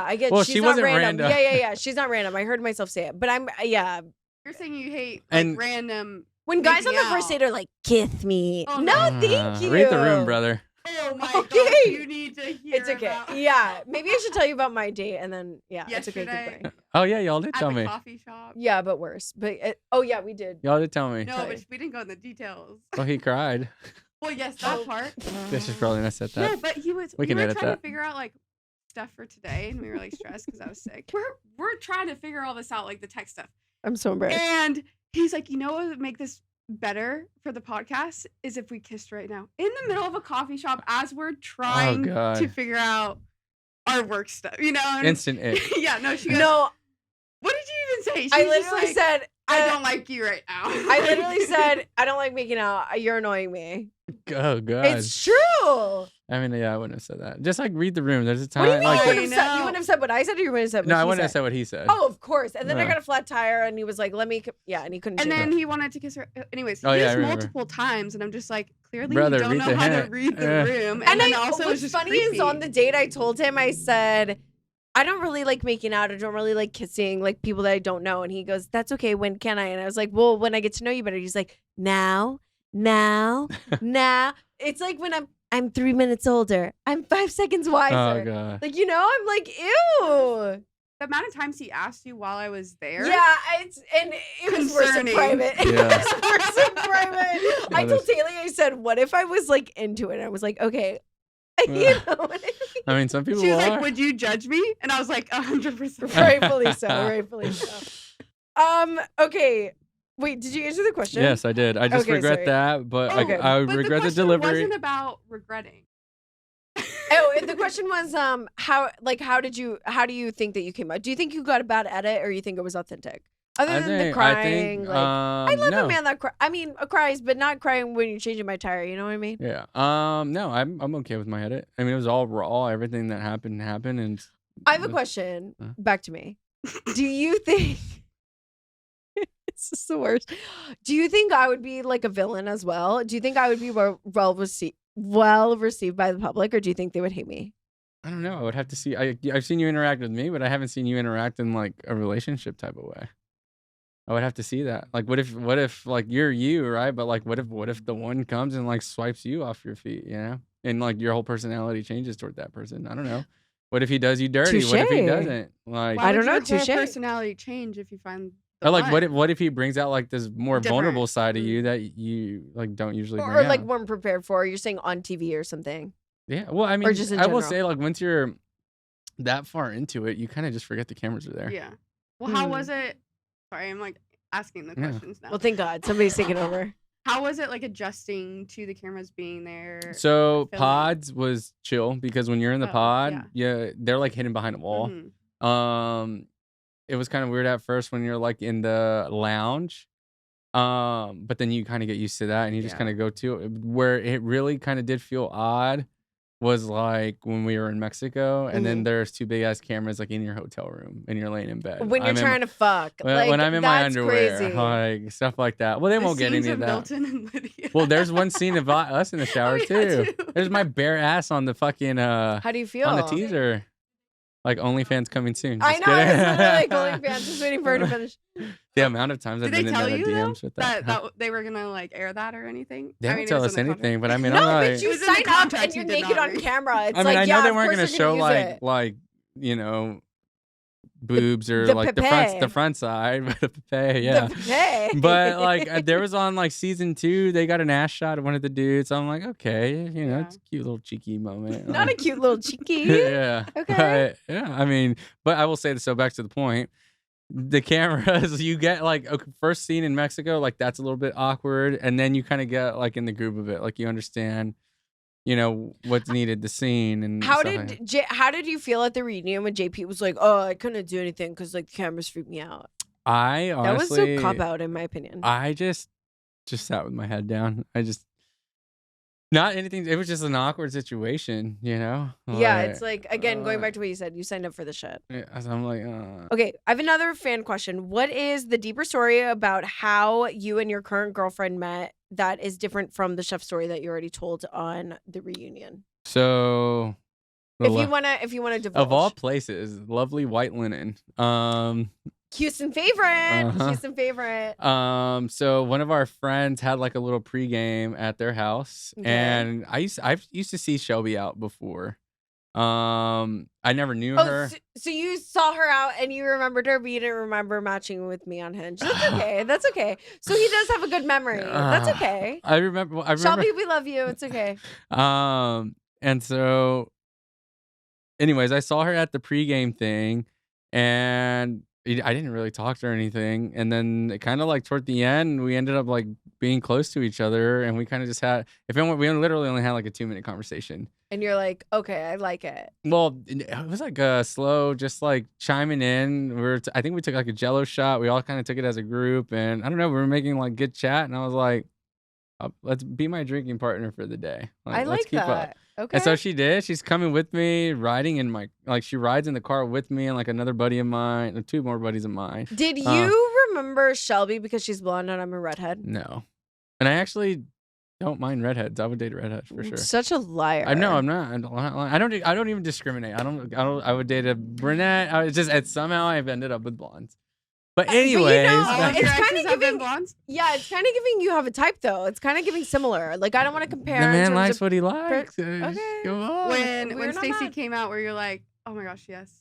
S1: I get
S2: Well,
S1: she's
S2: she
S1: not
S2: wasn't
S1: random.
S2: random.
S1: Yeah. She's not random. I heard myself say it. But I'm
S3: You're saying you hate
S2: And-
S3: random.
S1: when guys on
S3: Making
S1: the first
S3: out.
S1: date are like, kiss me.
S3: Oh,
S1: no,
S3: no.
S1: thank you.
S2: Read the room, brother.
S3: Oh my
S1: Okay.
S3: god, you need to hear
S1: It's okay.
S3: about
S1: Yeah. Maybe I should tell you about my date and then it's okay. Keep
S3: yesterday
S1: going.
S2: Oh yeah, y'all did
S3: at
S2: tell
S3: the
S2: me.
S3: coffee shop.
S1: Yeah, but worse. But we did.
S2: Y'all did tell me.
S3: No,
S1: Tell
S3: but
S1: you.
S3: we didn't go in the details.
S2: Oh, he cried.
S3: Well, yes, that
S1: Oh.
S3: part.
S2: This is probably not said that.
S3: No, but he was.
S2: We can
S3: were
S2: edit
S3: trying
S2: that.
S3: to figure out like stuff for today, and we were like stressed because I was sick. We're trying to figure all this out, like the tech stuff.
S1: I'm so embarrassed.
S3: And he's like, you know what would make this better for the podcast is if we kissed right now in the middle of a coffee shop as we're trying
S2: God.
S3: to figure out our work stuff, and-
S2: Instant it.
S3: yeah, no, she goes,
S1: No,
S3: what did you even say? She
S1: I
S3: was just
S1: literally
S3: like,
S1: said
S3: I don't like you right now.
S1: I literally said I don't like making out. You're annoying me.
S2: Oh god.
S1: It's true.
S2: I mean, yeah, I wouldn't have said that. Just like read the room. There's a time.
S1: What do you mean?
S2: like,
S1: You
S3: I
S1: wouldn't have said, you
S3: know.
S1: wouldn't have said what I said, or you wouldn't have said what
S2: no, I
S1: she
S2: wouldn't have
S1: said?
S2: said what he said.
S1: Oh, of course. And then I
S2: Yeah.
S1: got a flat tire, and he was like, "Let me." And he couldn't.
S3: And
S1: change
S3: then
S1: it.
S3: he wanted to kiss her. Anyways,
S2: Oh,
S3: he
S2: yeah, I
S3: kissed
S2: remember.
S3: multiple times, and I'm just like, clearly
S2: Brother,
S3: you don't
S2: read
S3: know
S2: the
S3: how to
S2: hint.
S3: read the
S2: Yeah.
S3: room.
S1: And
S3: then
S1: I,
S3: also, it was
S1: what's
S3: just
S1: funny is
S3: creepy.
S1: on the date I told him, I said, I don't really like making out. I don't really like kissing like people that I don't know. And he goes, that's okay. When can I? And I was like, well, when I get to know you better. He's like, now. It's like when I'm 3 minutes older. I'm 5 seconds wiser.
S2: Oh god.
S1: Like, I'm like, ew.
S3: the amount of times he asked you while I was there.
S1: Yeah, it was worse in
S3: Concerning.
S1: private. It
S2: Yeah.
S1: was worse in private. I told Taylea, I said, what if I was like into it? And I was like, okay. You know what I mean?
S2: I mean, some people
S3: She was
S2: are.
S3: like, would you judge me? And I was like, 100%.
S1: Rightfully so. Rightfully so. Okay. Wait, did you answer the question?
S2: Yes, I did. I just
S1: Okay,
S2: regret
S1: sorry.
S2: that, but
S1: Okay.
S2: I
S3: But
S2: regret the
S3: question
S2: delivery.
S3: wasn't about regretting.
S1: Oh, and the question was, how do you think that you came out? Do you think you got a bad edit, or you think it was authentic? Other than the crying, I love
S2: no.
S1: a man that cries, but not crying when you're changing my tire. You know what I mean?
S2: Yeah. No, I'm okay with my edit. I mean, it was all raw. Everything that happened, and
S1: I have a question.
S2: Huh?
S1: Back to me. Do you think it's just the worst? Do you think I would be like a villain as well? Do you think I would be well received by the public, or do you think they would hate me?
S2: I don't know. I would have to see. I've seen you interact with me, but I haven't seen you interact in like a relationship type of way. I would have to see that. Like, what if like you're you, right? But like, what if the one comes and like swipes you off your feet, and like your whole personality changes toward that person? I don't know. What if he does you dirty? What if he
S1: Touche.
S2: doesn't? Like,
S3: Why
S1: I don't
S3: would
S1: know,
S3: your whole
S1: touche.
S3: personality change if you find the
S2: or like,
S3: one?
S2: what if he brings out like this more
S3: Different.
S2: vulnerable side of
S3: Mm.
S2: you that you like don't usually bring
S1: Or like
S2: out?
S1: weren't prepared for? You're saying on TV or something?
S2: Yeah. Well, I mean,
S1: just in
S2: I will
S1: general?
S2: say like once you're that far into it, you kind of just forget the cameras are there.
S3: Yeah. Well, how
S1: Mm.
S3: was it? Sorry, I'm like asking the
S2: Yeah.
S3: questions now.
S1: Well, thank God somebody's taking over.
S3: How was it like adjusting to the cameras being there?
S2: So
S3: filming?
S2: pods was chill because when you're in the
S3: Oh,
S2: pod,
S3: yeah.
S2: they're like hidden behind a wall.
S3: Mhm.
S2: It was kind of weird at first when you're like in the lounge. But then you kind of get used to that and you just
S3: Yeah.
S2: kind of go to it. Where it really kind of did feel odd was like when we were in Mexico and then there's two big ass cameras like in your hotel room and you're laying in bed.
S1: When you're trying to fuck.
S2: When I'm in my
S1: that's
S2: underwear,
S1: crazy.
S2: like stuff like that. Well, they
S3: The
S2: won't get
S3: scenes
S2: any of that.
S3: Milton and Lydia.
S2: Well, there's one scene of us in the shower
S3: yeah,
S2: too.
S3: too.
S2: There's my bare ass on the fucking
S1: How do you feel?
S2: on the teaser. Like OnlyFans coming soon.
S1: I
S2: Just
S1: know.
S2: kidding.
S1: It's literally like OnlyFans. Just waiting for her to finish.
S2: The amount of times I've
S3: Did they
S2: been in
S3: tell
S2: the
S3: you though,
S2: DMs with that.
S3: that they were gonna like air that or anything?
S2: They
S3: I
S2: don't
S3: mean, it
S2: tell
S3: was
S2: us
S3: in the
S2: anything,
S3: contract.
S2: but I mean,
S1: No,
S2: I'm
S1: but
S2: like,
S3: It
S1: you
S3: was in the
S1: sign up
S3: contract,
S1: and
S3: you
S1: you're
S3: did
S1: naked
S3: not
S1: on
S3: read.
S1: camera. It's
S2: I mean,
S1: like,
S2: I know
S1: yeah,
S2: they
S1: of
S2: weren't
S1: course
S2: gonna
S1: they're
S2: show
S1: use
S2: like
S1: it.
S2: you know boobs or
S1: the
S2: like
S1: pepe.
S2: the front side, but the pepe, yeah.
S1: The pay.
S2: But like there was on like season 2, they got an ass shot of one of the dudes. So I'm like, okay, you know,
S3: Yeah.
S2: it's a cute little cheeky moment.
S1: Not a cute little cheeky.
S2: Yeah.
S1: Okay.
S2: But, yeah. I mean, but I will say this. So back to the point. The cameras, you get like first scene in Mexico, like that's a little bit awkward, and then you kind of get like in the groove of it, like you understand, you know, what's needed, the scene, and
S1: How
S2: stuff like that.
S1: how did you feel at the reunion when JP was like, "Oh, I couldn't do anything because like the cameras freaked me out"?
S2: I honestly,
S1: That was a cop out, in my opinion.
S2: I just sat with my head down. I just not anything. It was just an awkward situation, you know.
S1: Yeah, it's like again going back to what you said. You signed up for the shit.
S2: So I'm like,
S1: Okay, I have another fan question. What is the deeper story about how you and your current girlfriend met that is different from the chef story that you already told on the reunion?
S2: so
S1: If you wanna divulge.
S2: of all places, lovely white linen.
S1: Houston favorite.
S2: Uh-huh.
S1: Houston favorite.
S2: So one of our friends had like a little pregame at their house,
S1: Okay.
S2: and I used to see Shelby out before. I never knew
S1: Oh,
S2: her.
S1: so you saw her out and you remembered her, but you didn't remember matching with me on Hinge. That's okay. That's okay. So he does have a good memory. That's okay.
S2: I remember.
S1: Shelby, we love you. It's okay.
S2: And so, anyways, I saw her at the pregame thing, and I didn't really talk to her or anything. And then kind of like toward the end, we ended up like being close to each other, and we kind of just had, we literally only had like a 2-minute conversation.
S1: And you're like, okay, I like it.
S2: Well, it was like a slow, just like chiming in. I think we took like a Jello shot. We all kind of took it as a group, and I don't know, we were making like good chat, and I was like, let's be my drinking partner for the day.
S1: I
S2: let's
S1: like
S2: keep
S1: that.
S2: up.
S1: Okay.
S2: And so she did. She's coming with me, riding in my, like she rides in the car with me and like another buddy of mine, or 2 more buddies of mine.
S1: Did you remember Shelby because she's blonde and I'm a redhead?
S2: No. And I actually don't mind redheads. I would date a redhead for sure.
S1: Such a liar.
S2: I know I'm not. I don't even discriminate. I would date a brunette. Somehow I've ended up with blondes. But anyways,
S1: it's
S3: Your
S1: kind
S3: exes
S1: of
S3: have been
S1: giving.
S3: blondes?
S1: Yeah, it's kind of giving you have a type though. It's kind of giving similar. Like I don't want to compare.
S2: the
S1: in
S2: man
S1: terms
S2: likes
S1: of-
S2: what he likes.
S1: Okay.
S2: Come on.
S3: When
S1: We're not
S3: Stacey
S1: mad.
S3: came out, where you're like, oh my gosh, yes,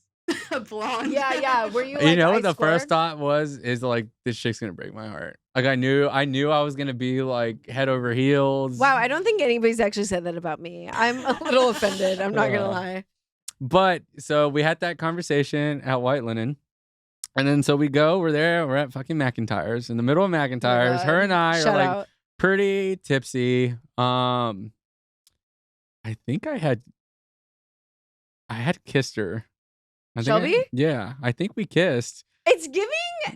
S3: a blonde.
S1: Yeah. Were you? Like,
S2: You know what
S1: I
S2: the first
S1: scored?
S2: thought is like, this chick's gonna break my heart. Like I knew I was gonna be like head over heels.
S1: Wow, I don't think anybody's actually said that about me. I'm a little offended. I'm not gonna lie.
S2: But so we had that conversation at White Linen. And then so we're there, we're at fucking McIntyre's, in the middle of McIntyre's.
S1: God.
S2: Her and I
S1: Shout
S2: are like
S1: out.
S2: pretty tipsy. I think I had kissed her.
S1: Shelby?
S2: Yeah, I think we kissed.
S1: It's giving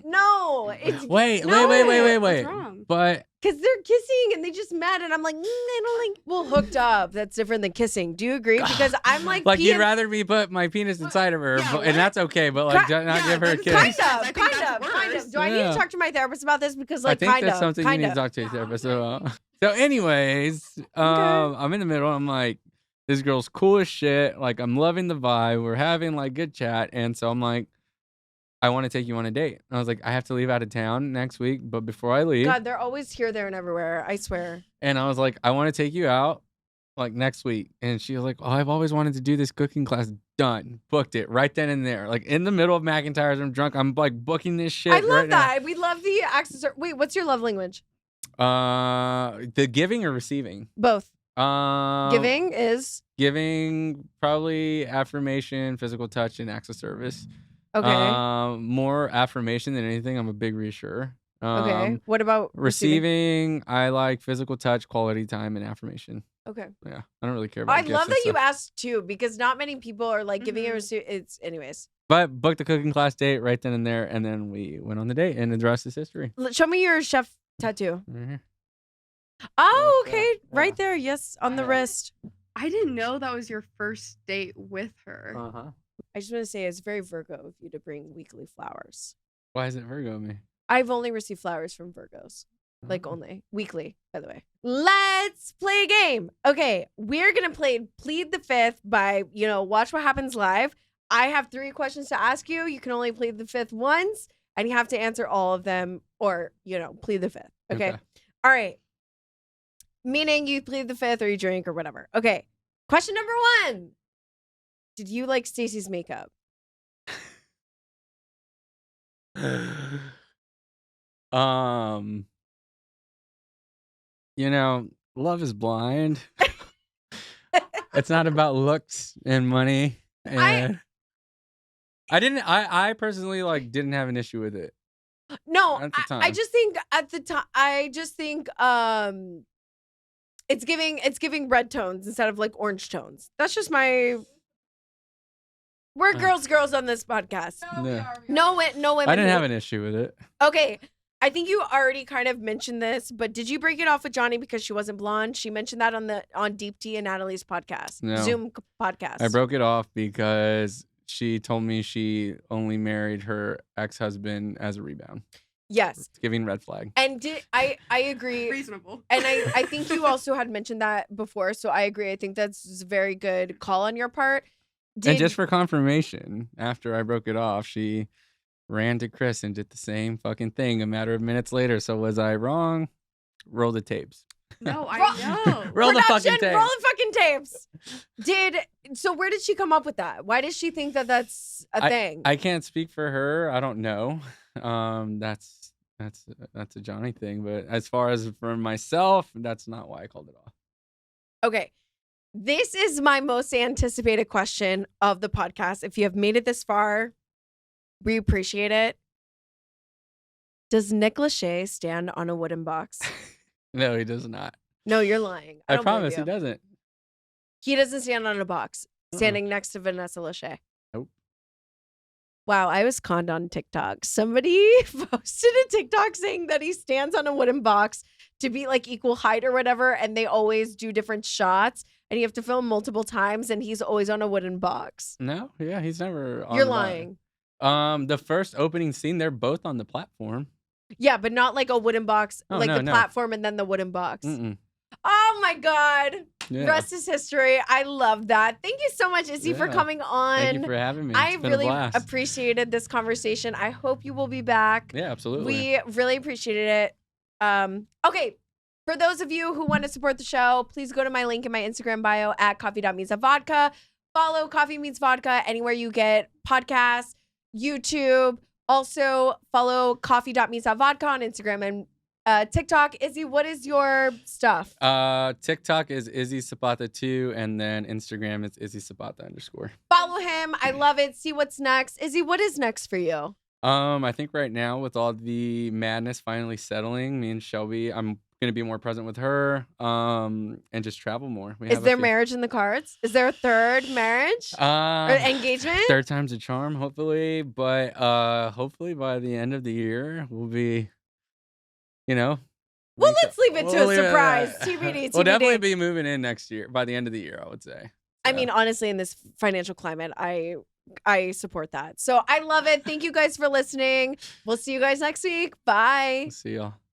S1: no. It's
S2: Wait.
S3: What's wrong?
S2: But
S1: because they're kissing and they just met, and I'm like, I don't like. Well, hooked up. That's different than kissing. Do you agree? Because I'm like,
S2: you'd rather me put my penis inside of her,
S3: Yeah,
S2: and
S3: what?
S2: that's okay. But like, not
S3: yeah,
S2: give her a
S3: that's
S2: kiss.
S3: kind
S1: Kind
S3: I think that's
S1: of.
S3: worse.
S1: Do I need
S2: Yeah.
S1: to talk to my therapist about this? Because
S2: I
S1: like,
S2: think
S1: kind
S2: that's
S1: of,
S2: something you
S1: kind
S2: need to
S1: of.
S2: talk to your therapist about. So, anyways, I'm in the middle. I'm like, this girl's cool as shit. Like, I'm loving the vibe. We're having like good chat, and so I'm like, I want to take you on a date. I was like, I have to leave out of town next week, but before I leave,
S1: God, they're always here, there, and everywhere. I swear.
S2: and I was like, I want to take you out like next week. And she was like, oh, I've always wanted to do this cooking class. Done. Booked it right then and there. Like in the middle of McIntyre's, I'm drunk. I'm like booking this shit.
S1: I love
S2: right
S1: that. We love the accessory. Wait, what's your love language?
S2: The giving or receiving?
S1: Both.
S2: Giving
S1: is
S2: probably affirmation, physical touch, and acts of service.
S1: okay.
S2: More affirmation than anything. I'm a big reassurer.
S1: Okay. What about receiving?
S2: Receiving, I like physical touch, quality time, and affirmation.
S1: Okay.
S2: Yeah, I don't really care about
S1: I
S2: gifts
S1: love
S2: and
S1: that you
S2: stuff.
S1: asked too, because not many people are like giving
S3: Mhm.
S1: it's anyways.
S2: But booked the cooking class date right then and there, and then we went on the date, and the rest is history.
S1: Show me your chef tattoo.
S2: Right here.
S1: Oh,
S2: Like that,
S1: okay. Right
S2: yeah.
S1: there. Yes, on the wrist.
S3: I didn't know that was your first date with her.
S2: Uh-huh.
S1: I just want to say it's very Virgo of you to bring weekly flowers.
S2: Why is it Virgo me?
S1: I've only received flowers from Virgos. Like
S2: Oh.
S1: only weekly, by the way. Let's play a game. Okay, we're gonna play Plead the Fifth by, Watch What Happens Live. I have 3 questions to ask you. You can only plead the fifth once, and you have to answer all of them, or plead the fifth. Okay. All right. Meaning you plead the fifth, or you drink, or whatever. Okay. Question number 1: did you like Stacey's makeup?
S2: Love is blind. It's not about looks and money. And I personally didn't have an issue with it.
S1: No,
S2: At the
S1: I
S2: time.
S1: just think at the time, it's giving red tones instead of like orange tones. That's just my. We're girls on this podcast. No women.
S2: I didn't have an issue with it.
S1: Okay, I think you already kind of mentioned this, but did you break it off with Johnie because she wasn't blonde? She mentioned that on Deep Tea and Natalie's podcast,
S2: No.
S1: Zoom podcast.
S2: I broke it off because she told me she only married her ex-husband as a rebound.
S1: Yes,
S2: It's giving red flag.
S1: and I agree.
S3: Reasonable.
S1: And I think you also had mentioned that before, so I agree. I think that's a very good call on your part.
S2: And just for confirmation, after I broke it off, she ran to Chris and did the same fucking thing a matter of minutes later. So was I wrong? Roll the tapes.
S3: No, I know.
S2: Roll the fucking
S1: Production,
S2: tapes.
S1: roll the fucking tapes. So where did she come up with that? Why does she think that that's a thing?
S2: I can't speak for her. I don't know. That's a Johnny thing. But as far as for myself, that's not why I called it off.
S1: Okay. This is my most anticipated question of the podcast. If you have made it this far, we appreciate it. Does Nick Lachey stand on a wooden box?
S2: No, he does not.
S1: No, you're lying.
S2: I
S1: don't believe
S2: promise
S1: you.
S2: he doesn't.
S1: He doesn't stand on a box, standing next to Vanessa Lachey.
S2: Nope.
S1: Wow, I was conned on TikTok. Somebody posted a TikTok saying that he stands on a wooden box to be like equal height or whatever, and they always do different shots, and you have to film multiple times, and he's always on a wooden box.
S2: No, yeah, he's never on
S1: You're
S2: the box.
S1: lying.
S2: The first opening scene, they're both on the platform.
S1: Yeah, but not like a wooden box,
S2: Oh,
S1: like
S2: no,
S1: the
S2: no.
S1: platform and then the wooden box.
S2: Mm-mm.
S1: Oh my God.
S2: Yeah.
S1: Rest is history. I love that. Thank you so much, Izzy, for
S2: Yeah.
S1: coming on.
S2: Thank you for having me.
S1: I
S2: It's been
S1: really
S2: a blast.
S1: appreciated this conversation. I hope you will be back.
S2: Yeah, absolutely.
S1: We really appreciated it. Okay. For those of you who want to support the show, please go to my link in my Instagram bio at coffee.meets.vodka. Follow Coffee Meets Vodka anywhere you get podcasts, YouTube. Also, follow coffee.meets.vodka on Instagram and TikTok. Izzy, what is your stuff?
S2: TikTok is Izzy Zapata.2, and then Instagram is Izzy Zapata _.
S1: Follow him. I love it. See what's next. Izzy, what is next for you?
S2: I think right now with all the madness finally settling, me and Shelby, I'm gonna be more present with her, and just travel more.
S1: Is there marriage in the cards? Is there a third marriage or engagement?
S2: Third time's a charm, hopefully. But hopefully by the end of the year, we'll be,
S1: Well, let's leave it to
S2: We'll
S1: a
S2: leave it at
S1: surprise.
S2: that.
S1: TBD.
S2: We'll definitely be moving in next year, by the end of the year, I would say.
S1: I
S2: So,
S1: mean, honestly, in this financial climate, I support that. So I love it. Thank you guys for listening. We'll see you guys next week. Bye.
S2: see y'all.